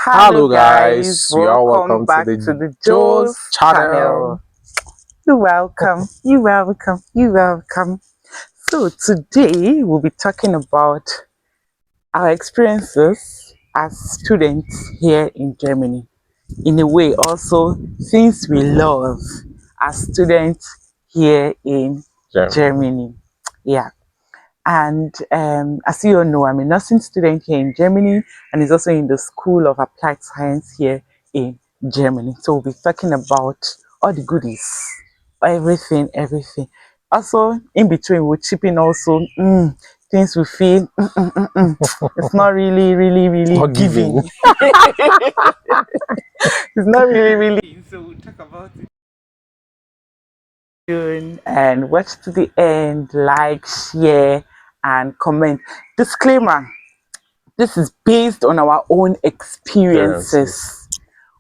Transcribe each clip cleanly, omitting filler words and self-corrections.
Hello guys, you are welcome back to to the the Joe's channel. You're welcome, you're welcome, you're welcome. So today we'll be talking about our experiences as students here in Germany. In a way, also things we love as students here in Germany. Yeah. And as you all know, I'm a nursing student here in Germany and is also in the School of Applied Science here in Germany. So we'll be talking about all the goodies, everything. Also, in between, we'll chip in also things we feel it's not really Not giving. giving. It's not really. So we'll talk about it soon and watch to the end, like, share, and comment. Disclaimer: this is based on our own experiences.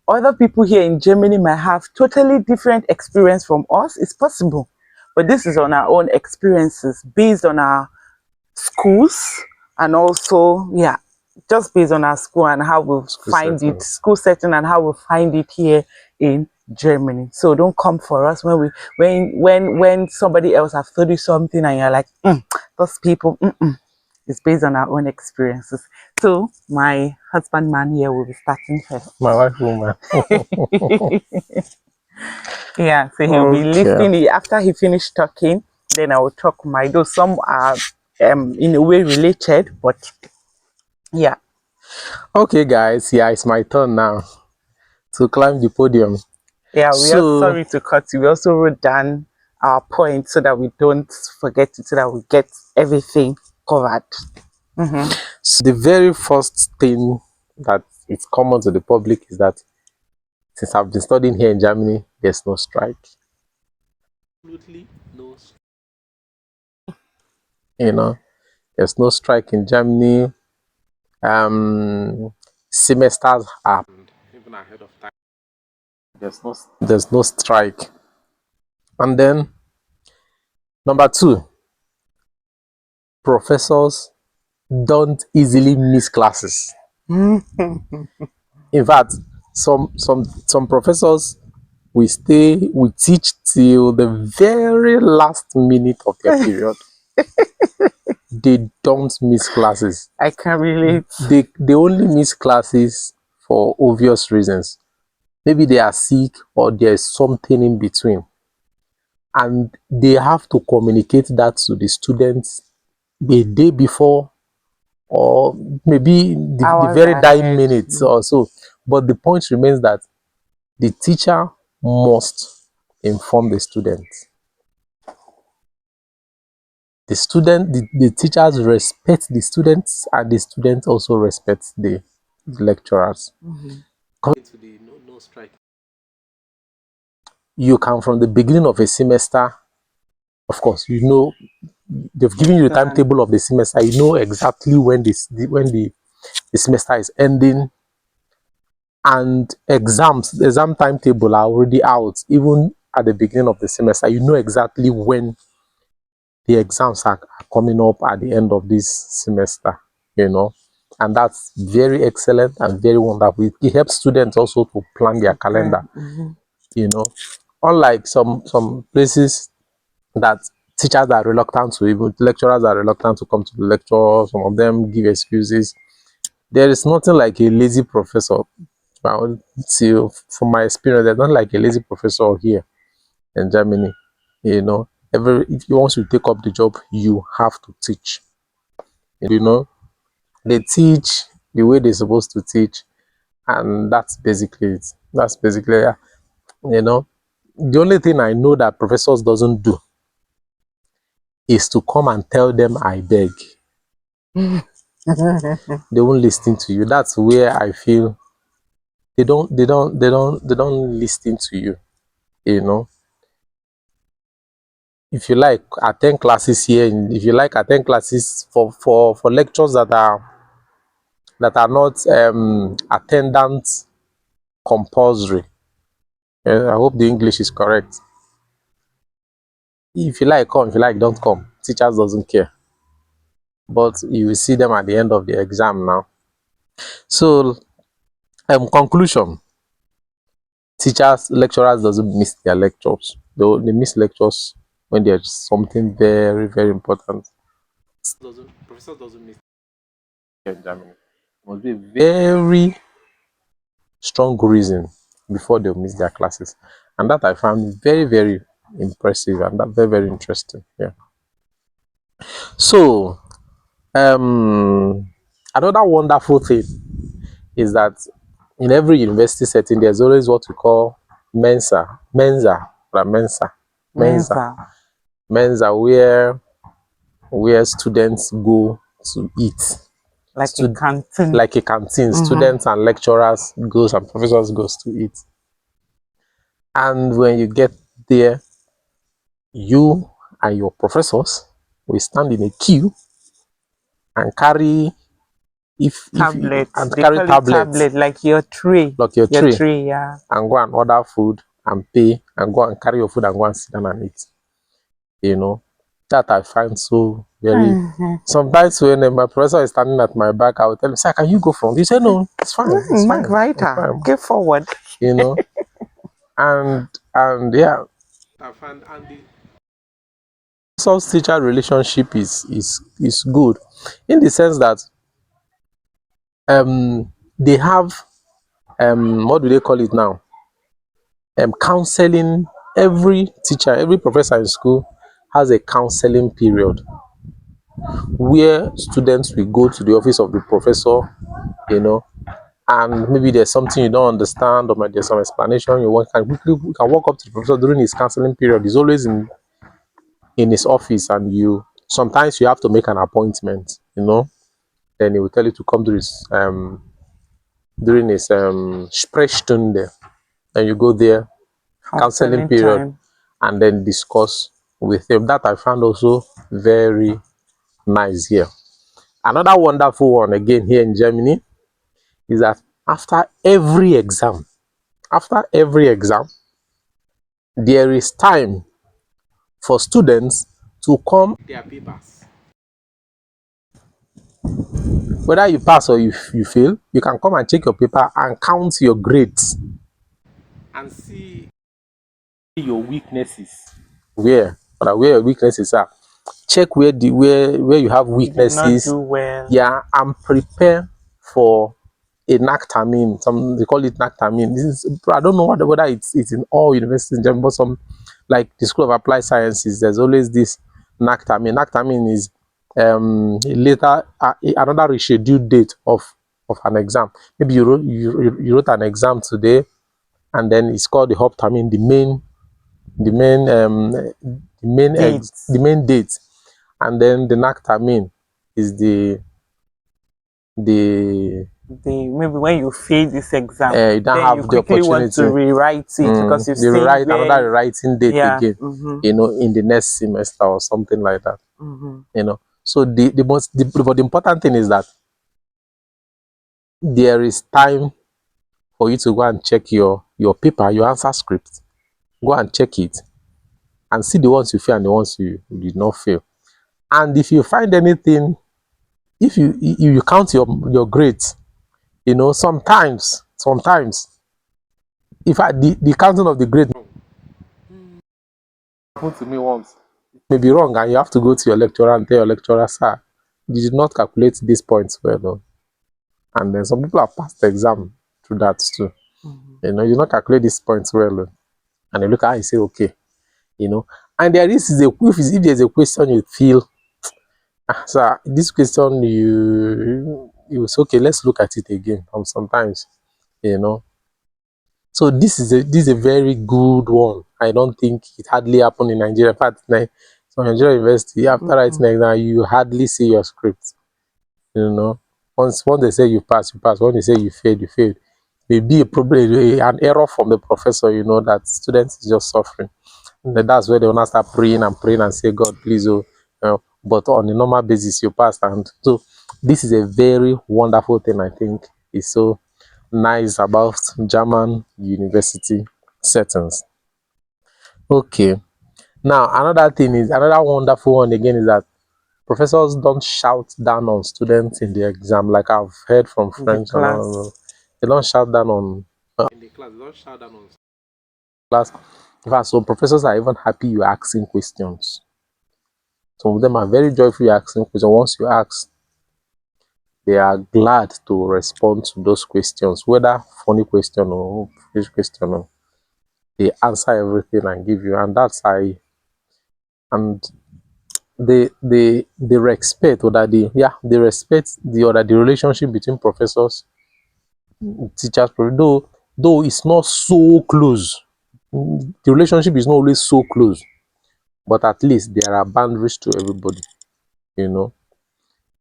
Other people here in Germany might have totally different experience from us. It's possible. But this is on our own experiences based on our schools and also, yeah, just based on our school and how we find it, school setting and how we find it here in Germany. So don't come for us when somebody else has told you something and you're like, those people, it's based on our own experiences. So my husband man here will be starting first. My wife woman. Yeah, so he'll be listening. After he finished talking, then I will talk my though some are in a way related, but yeah. Okay guys, yeah, it's my turn now to climb the podium. Yeah, we are sorry to cut you. We also wrote down our points so that we don't forget it, so that we get everything covered. So the very first thing that is common to the public is that since I've been studying here in Germany, there's no strike. Absolutely no strike. You know, there's no strike in Germany. Semesters are even ahead of time. There's no strike. And then number two, professors don't easily miss classes. In fact, some professors we teach till the very last minute of their period. They don't miss classes. I can relate. They only miss classes for obvious reasons. Maybe they are sick or there's something in between. And they have to communicate that to the students the day before or maybe the very dying minutes or so. But the point remains that the teacher must inform the students. The teachers respect the students and the students also respect the lecturers. Coming to the no strike. You can, from the beginning of a semester, of course, you know, they've given you the timetable of the semester. You know exactly when the semester is ending, and exam timetable are already out. Even at the beginning of the semester, you know exactly when the exams are coming up at the end of this semester, you know, and that's very excellent and very wonderful. It helps students also to plan their calendar, you know, unlike some places that teachers are reluctant to, even lecturers are reluctant to come to the lecture. Some of them give excuses. There is nothing like a lazy professor. Well, from my experience, there's not like a lazy professor here in Germany. You know, if you want to take up the job, you have to teach. You know, they teach the way they're supposed to teach, and that's basically it. That's basically, you know, the only thing I know that professors doesn't do is to come and tell them I beg. They won't listen to you. That's where I feel they don't listen to you. You know, if you like attend classes here, if you like attend classes for lectures that are not attendance compulsory. I hope the English is correct. If you like, come. If you like, don't come. Teachers doesn't care. But you will see them at the end of the exam now. So Conclusion: teachers, lecturers doesn't miss their lectures. They miss lectures when there's something very, very important. Professor doesn't miss in Germany. It must be a very strong reason before they'll miss their classes. And that I found very, very impressive and that very, very interesting. Yeah. So another wonderful thing is that in every university setting, there's always what we call mensa, where students go to eat. Like a canteen. Like a canteen. Students and lecturers goes and professors goes to eat. And when you get there, you and your professors will stand in a queue and carry tablets. And they carry call tablets, it tablet, like your tray. like your tray, yeah. and go and order food and pay and go and carry your food and go and sit down and eat. You know, that I find so very. Sometimes when my professor is standing at my back, I will tell him, "Sir, can you go front?" He said, "No, it's fine. It's fine. It's fine. Get forward." You know, and yeah, I find the professor-teacher relationship is good in the sense that they have what do they call it now? Counseling. Every teacher, every professor in school has a counseling period where students will go to the office of the professor, you know, and maybe there's something you don't understand or maybe there's some explanation you want, you can walk up to the professor during his counseling period. He's always in his office, and you sometimes you have to make an appointment, you know. Then he will tell you to come during his Sprechstunde, and you go there, counseling period, time, and then discuss with him. That I found also very nice here. Another wonderful one again here in Germany is that after every exam, there is time for students to come their papers. Whether you pass or you fail, you can come and check your paper and count your grades and see your weaknesses. Where your weaknesses are. Check where you have weaknesses. You did not do well. Yeah, and prepare for a NACTAMIN. Some they call it NACTAMIN. This is, I don't know whether it's in all universities in Germany, but some, like the School of Applied Sciences, there's always this NACTAMIN. NACTAMIN is later another rescheduled date of an exam. Maybe you wrote an exam today, and then it's called the HOPTAMIN, the main date, and then the NACTAMIN is the maybe when you fail this exam, you don't have the opportunity want to rewrite it because you rewrite another rewriting date again, you know, in the next semester or something like that. You know, so the important thing is that there is time for you to go and check your paper, your answer script. Go and check it and see the ones you fail and the ones you did not fail. And if you find anything, if you count your grades, you know, sometimes if the counting of the grade happened to me once, it may be wrong, and you have to go to your lecturer and tell your lecturer, "Sir, you did not calculate these points well, though." And then some people have passed the exam through that too. You know, you did not calculate these points well, though. And you look at it and say, "Okay," you know. And there is if there's a question you feel, "Sir, this question you was okay, let's look at it again." Sometimes, you know. So this is a very good one. I don't think it hardly happened in Nigeria. In fact, so Nigeria University, after writing an exam, you hardly see your script. You know, once they say you pass, you pass. When they say you failed, you failed. Maybe an error from the professor. You know that students is just suffering. And then that's where they wanna start praying and say, "God, please, oh." You know, but on a normal basis, you pass. And so this is a very wonderful thing. I think is so nice about German university settings. Okay. Now another wonderful one again is that professors don't shout down on students in the exam, like I've heard from friends. They they don't shout down on in the class. They don't shout down on class. In fact, some professors are even happy you're asking questions. Some of them are very joyful you're asking questions. Once you ask, they are glad to respond to those questions, whether funny question or foolish question. Or they answer everything and give you, and that's how. And they respect, or that they respect the relationship between professors, teachers, though it's not so close. The relationship is not always so close, but at least there are boundaries to everybody. You know,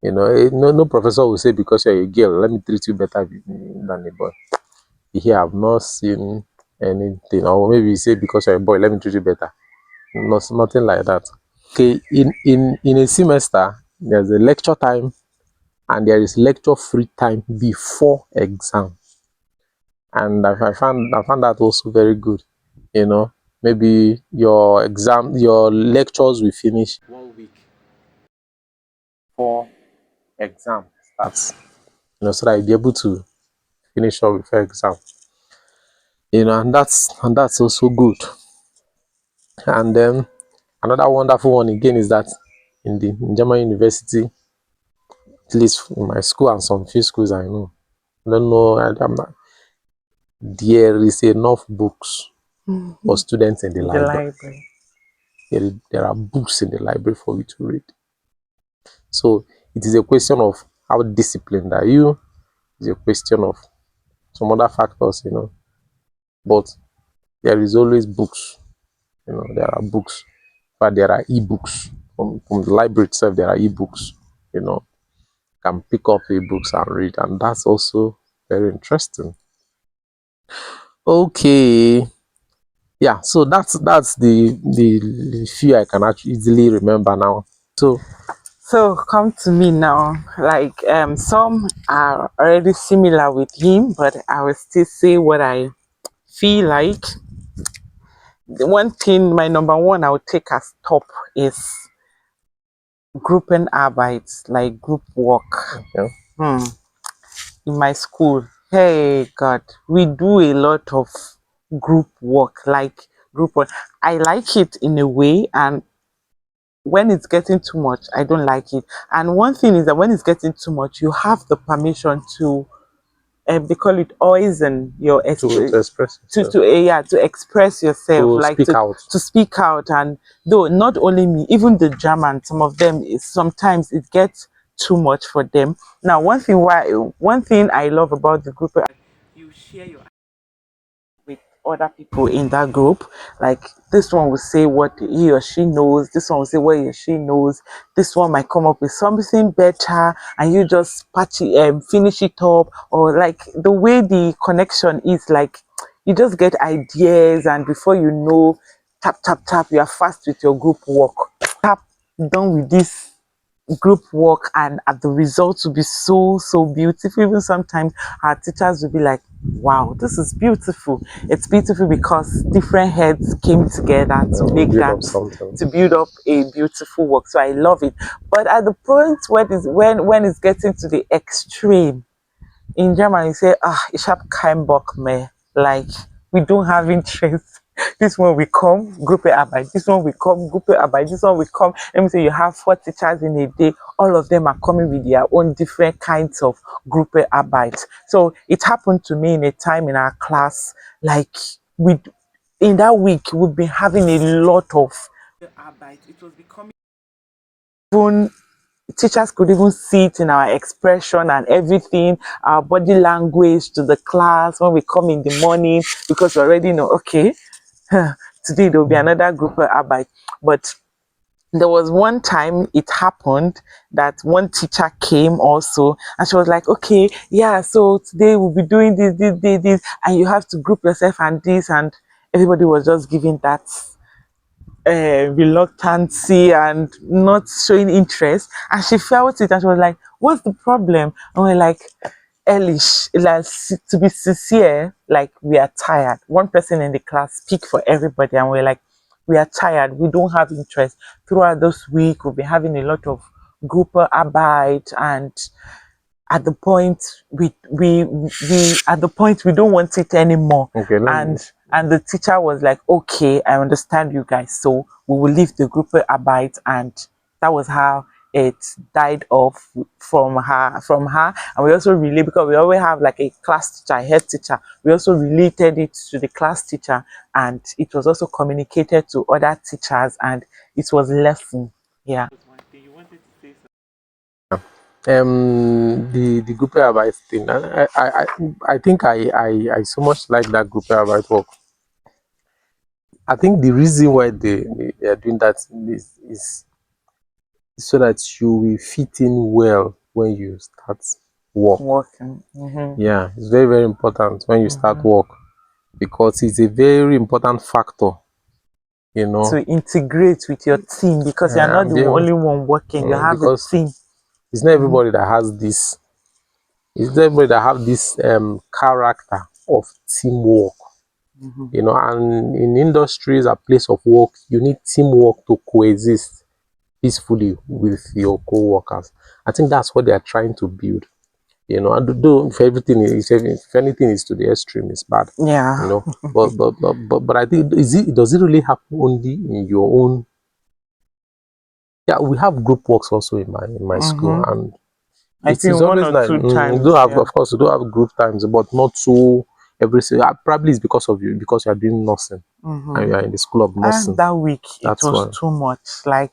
no professor will say because you're a girl, let me treat you better than a boy. Here, I've not seen anything, or maybe you say because you're a boy, let me treat you better. Nothing like that. Okay, in a semester, there's a lecture time and there is lecture free time before exam, and I found that also very good. Maybe your lectures will finish 1 week before exam starts. So that you'll be able to finish up before exam. And that's also good. And then another wonderful one again is that in German university, at least in my school and some few schools I know, I don't know, I'm not, there is enough books for students in the library. There are books in the library for you to read. So it is a question of how disciplined are you. It's a question of some other factors, but there is always books. There are books, but there are e-books from the library itself. There are e-books. Can pick up e-books and read, and that's also very interesting. Okay, yeah. So that's the few I can actually easily remember now. So come to me now. Like some are already similar with him, but I will still say what I feel like. The one thing, my number one, I would take as top is grouping arbeit, like group work. Yeah. In my school, hey God, we do a lot of group work, like group work. I like it in a way, and when it's getting too much, I don't like it. And one thing is that when it's getting too much, you have the permission to they call it poison your To express yourself. to express yourself, To like speak out. to speak out. And though not only me, even the German, some of them sometimes it gets too much for them. Now one thing I love about the group, you share your with other people in that group. Like this one will say what he or she knows, this one will say what he or she knows, this one might come up with something better and you just patch it, finish it up. Or like the way the connection is, like you just get ideas, and before you know, tap tap tap, you are fast with your group work. Tap, done with this group work, and the results will be so beautiful. Even sometimes our teachers will be like, wow, this is beautiful. It's beautiful because different heads came together to make that, to build up a beautiful work. So I love it. But at the point when it's getting to the extreme, in German you say, ich habe keinen Bock mehr, like we don't have interest. This one will come, group Arbeit. This one will come, group Arbeit. This one will come. Let me say you have 4 teachers in a day. All of them are coming with their own different kinds of group Arbeit. So it happened to me in a time in our class, like in that week we've been having a lot of Arbeit. It was becoming even teachers could even see it in our expression and everything, our body language to the class when we come in the morning, because we already know, okay, today there will be another group of Arbeit. But there was one time it happened that one teacher came also, and she was like, okay, yeah, so today we'll be doing this, and you have to group yourself and this, and everybody was just giving that reluctancy and not showing interest. And she felt it and she was like, what's the problem? And we're like, Elish, like, to be sincere, like we are tired. One person in the class speak for everybody, and we're like, we are tired, we don't have interest. Throughout this week we'll be having a lot of group arbeit, and at the point we don't want it anymore. Okay, And the teacher was like, okay, I understand you guys, so we will leave the group arbeit. And that was how it died off from her. And we also relate, because we always have like a class teacher, a head teacher. We also related it to the class teacher, and it was also communicated to other teachers, and it was lesson. Yeah. the group advice thing. I think I so much like that group advice work. I think the reason why they are doing that is so that you will fit in well when you start work. Working. Mm-hmm. Yeah, it's very, very important when you start work, because it's a very important factor, you know. To integrate with your team, because you're not the only one working, you have a because team. it's not everybody that has this. It's not everybody that have this character of teamwork. You know, and in industries, a place of work, you need teamwork to coexist peacefully with your co-workers. I think that's what they are trying to build. You know, and though if everything is, if anything is to the extreme, it's bad. Yeah. You know, but I think, does it really happen only in your own? Yeah, we have group works also in my school, and I it think is one always or like two we times. do have, Yeah. of course, we do have group times, but not so every single. Probably it's because of you, because you are doing nursing and you are in the school of nursing. That week it That's was why. too much. Like,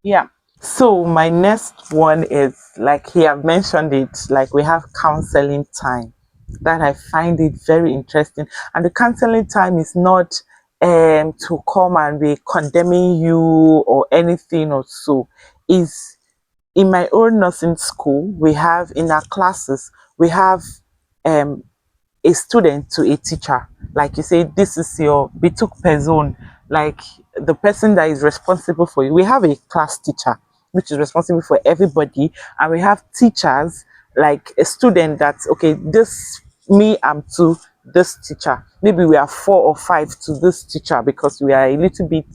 yeah. So my next one is, like he have mentioned it, like we have counseling time. That I find it very interesting. And the counseling time is not to come and be condemning you or anything or so. Is in my own nursing school, we have in our classes, we have um a student to a teacher. Like you say, this is your bituk person, like the person that is responsible for you. We have a class teacher which is responsible for everybody, and we have teachers, like a student that's okay, this me, I'm to this teacher. Maybe we are 4 or 5 to this teacher because we are a little bit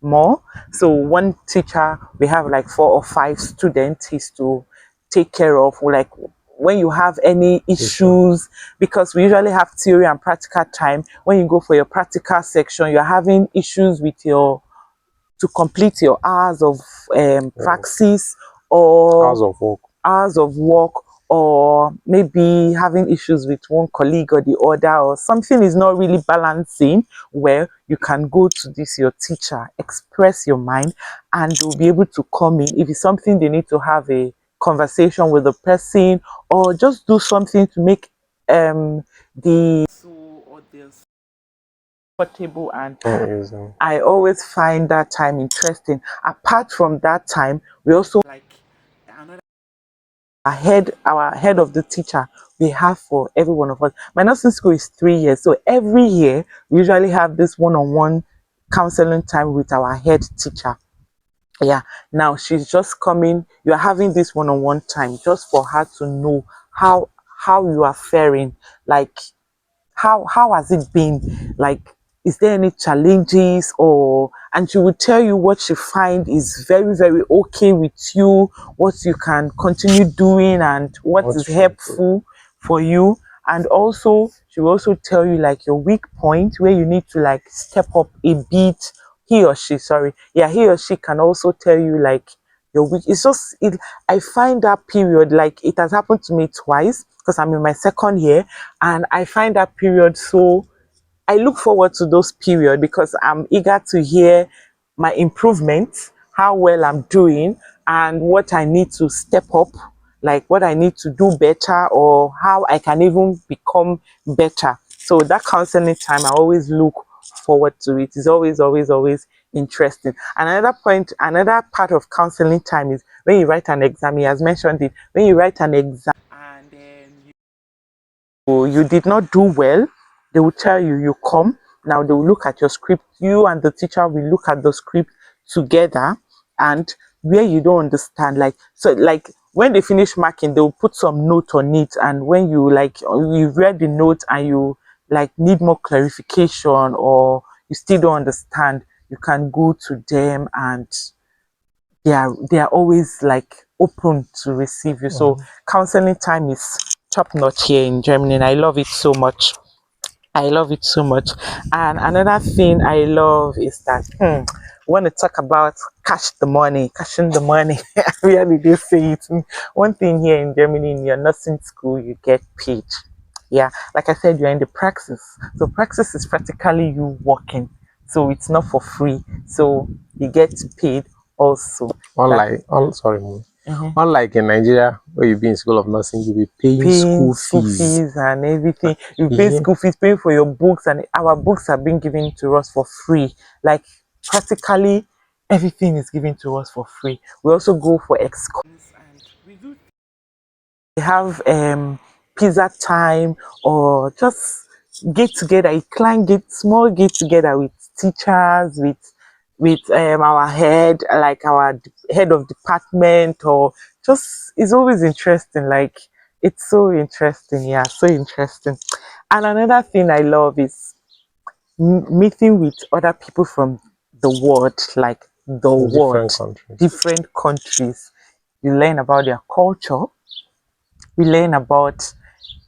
more. So one teacher, we have like 4 or 5 students he's to take care of. Like when you have any issues, because we usually have theory and practical time. When you go for your practical section, you're having issues with your to complete your hours of praxis, or hours of work, or maybe having issues with one colleague or the other, or something is not really balancing, where you can go to this your teacher, express your mind, and they'll be able to come in. If it's something they need to have a conversation with the person, or just do something to make the comfortable. And I always find that time interesting. Apart from that time, we also like our head of the teacher we have for every one of us. My nursing school is 3 years, so every year we usually have this one-on-one counseling time with our head teacher. Yeah, now she's just coming. You're having this one-on-one time just for her to know how you are faring, like how has it been, like is there any challenges, or and she will tell you what she find is very, very okay with you, what you can continue doing, and what is helpful for you. And also she will also tell you like your weak point, where you need to like step up a bit. He or she, sorry, yeah, he or she can also tell you like your weak. It's just it. I find that period, like it has happened to me twice because I'm in my second year, and I find that period so. I look forward to those periods because I'm eager to hear my improvements, how well I'm doing, and what I need to step up, like what I need to do better, or how I can even become better. So that counseling time, I always look forward to it. It's always, always, always interesting. And another part of counseling time is when you write an exam. He has mentioned it. When you write an exam and then you did not do well, they will tell you, you come. Now they will look at your script. You and the teacher will look at the script together, and where you don't understand, like, so like when they finish marking, they will put some note on it. And when you like you read the note and you like need more clarification, or you still don't understand, you can go to them, and they are always like open to receive you. So counseling time is top notch here in Germany, and I love it so much. I love it so much. And another thing I love is that want to talk about cashing the money. Where did they say it? One thing here in Germany, in your nursing school, you get paid. Yeah, like I said, you're in the praxis. So praxis is practically you working. So it's not for free. So you get paid also. Sorry, unlike in Nigeria, where you be in school of nursing, you'll be paying Paying school school fees. fees and everything. You pay Yeah. school fees, paying for your books, and our books are being given to us for free. Like practically everything is given to us for free. We also go for excursions and we do have pizza time or just get together, a client get small get together with teachers, with our head, like our head of department, or just it's always interesting. Like it's so interesting, yeah, so interesting. And another thing I love is meeting with other people from the world, like the world, Different countries. different countries. You learn about their culture, we learn about,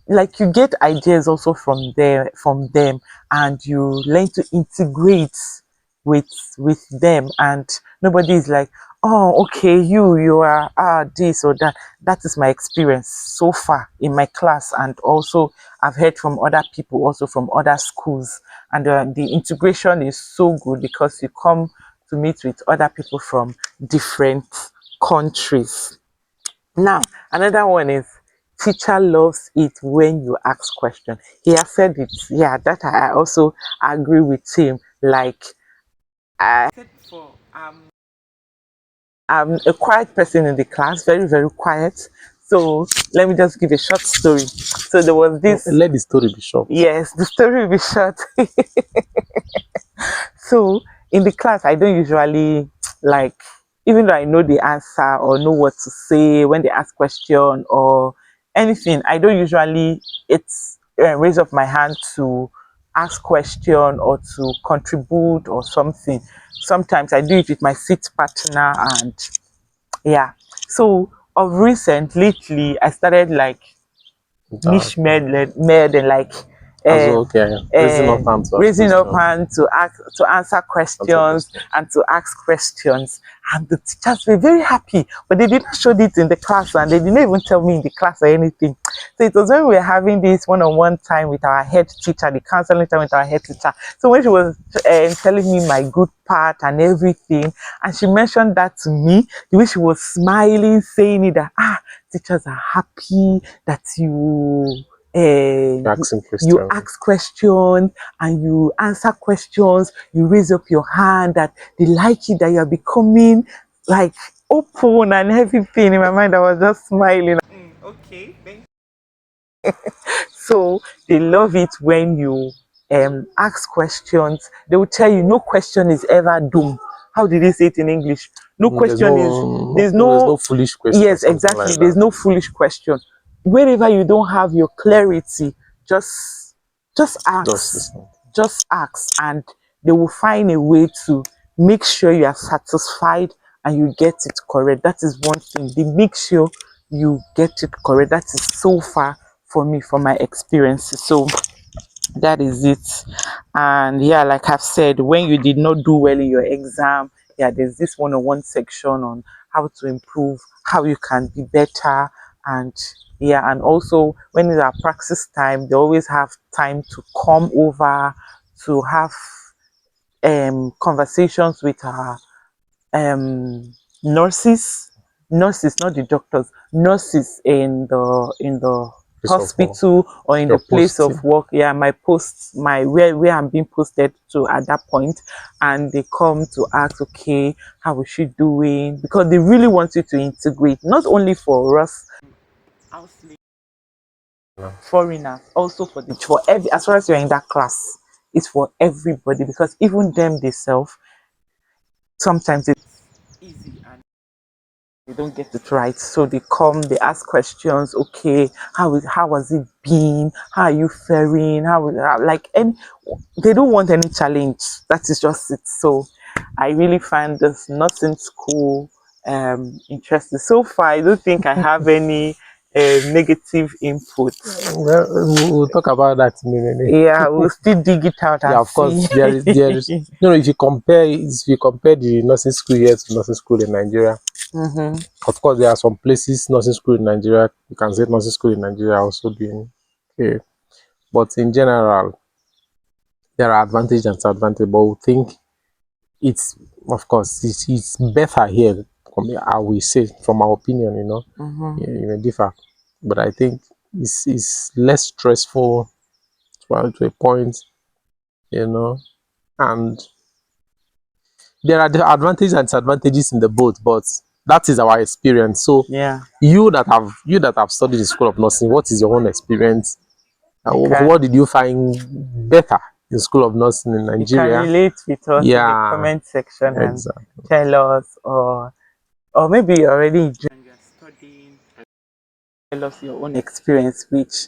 like, you get ideas also from them, and you learn to integrate with them, and nobody is like, oh, okay, you are this or that. That is my experience so far in my class, and also I've heard from other people also from other schools, and the integration is so good because you come to meet with other people from different countries. Now, another one is teacher loves it when you ask questions. He has said it. Yeah, that I also agree with him. Like I said before, I'm a quiet person in the class, very, very quiet. So let me just give a short story. So there was this. Let the story be short. Yes, the story will be short. So in the class, I don't usually like, even though I know the answer or know what to say when they ask question or anything, I don't usually raise up my hand to ask question or to contribute or something. Sometimes I do it with my seat partner, and yeah. So of recent, lately, I started like niche made and like As well, okay. Raising up hand to ask raising up questions. hand to ask, to answer questions and to ask questions, and the teachers were very happy, but they didn't show it in the class, and they didn't even tell me in the class or anything. So it was when we were having this one-on-one time with our head teacher, the counseling time with our head teacher. So when she was telling me my good part and everything, and she mentioned that to me, the way she was smiling, saying it, that teachers are happy that you ask questions and you answer questions, you raise up your hand, that they like it, that you are becoming like open and everything. In my mind, I was just smiling. Okay, thank you. So they love it when you ask questions. They will tell you no question is ever doomed. How did they say it in English? No question is, there's no foolish question. Yes, exactly. Like there's no foolish question. Wherever you don't have your clarity, just ask. Just ask, and they will find a way to make sure you are satisfied and you get it correct. That is one thing. They make sure you get it correct. That is so far for me, from my experiences. So that is it. And yeah, like I've said, when you did not do well in your exam, yeah, there's this one-on-one section on how to improve, how you can be better. And yeah, and also when it's our practice time, they always have time to come over to have conversations with our um nurses, not the doctors, nurses in the hospital or in the place of work. Yeah, my post, my where I'm being posted to at that point, and they come to ask, okay, how is she doing? Because they really want you to integrate, not only for us foreigners, also for every, as far as you're in that class, it's for everybody, because even them themselves, sometimes it's easy and they don't get it right. So they come, they ask questions. Okay, how has it been? How are you faring? Like, and they don't want any challenge. That is just it. So I really find this nursing school interesting. So far, I don't think I have any negative input. Well, we'll talk about that in a minute. Yeah, we'll still dig it out and Yeah, of course. see. There is. If you compare the nursing school here to nursing school in Nigeria, of course there are some places nursing school in Nigeria. You can say nursing school in Nigeria also doing okay, but in general, there are advantages and disadvantages. But we think it's, of course, it's better here. I will say, from our opinion, you may differ, but I think it's less stressful to a point, and there are the advantages and disadvantages in the both, but that is our experience. So Yeah. you that have studied the School of Nursing, what is your own experience? Okay. What did you find better in School of Nursing in You can Nigeria? relate with us in the Yeah, comment section and exactly. tell us, or maybe you're already enjoying your studying. Tell us your own experience, which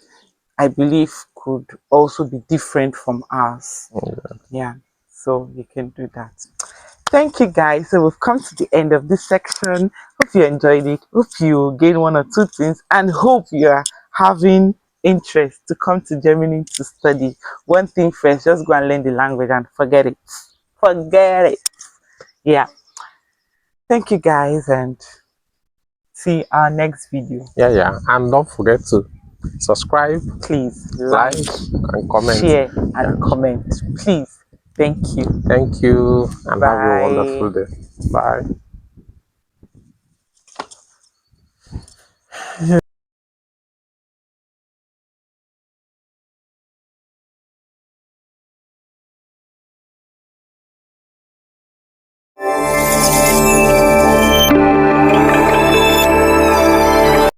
I believe could also be different from ours. Yeah, so you can do that. Thank you guys. So we've come to the end of this section. Hope you enjoyed it. Hope you gain one or two things, and hope you are having interest to come to Germany to study. One thing first, just go and learn the language and forget it. Forget it. Yeah. Thank you guys, and see our next video. Yeah, and don't forget to subscribe, Please like, like, and comment. share, and Yeah. comment. Please. Thank you. Thank you, and have a wonderful Bye. day. Bye.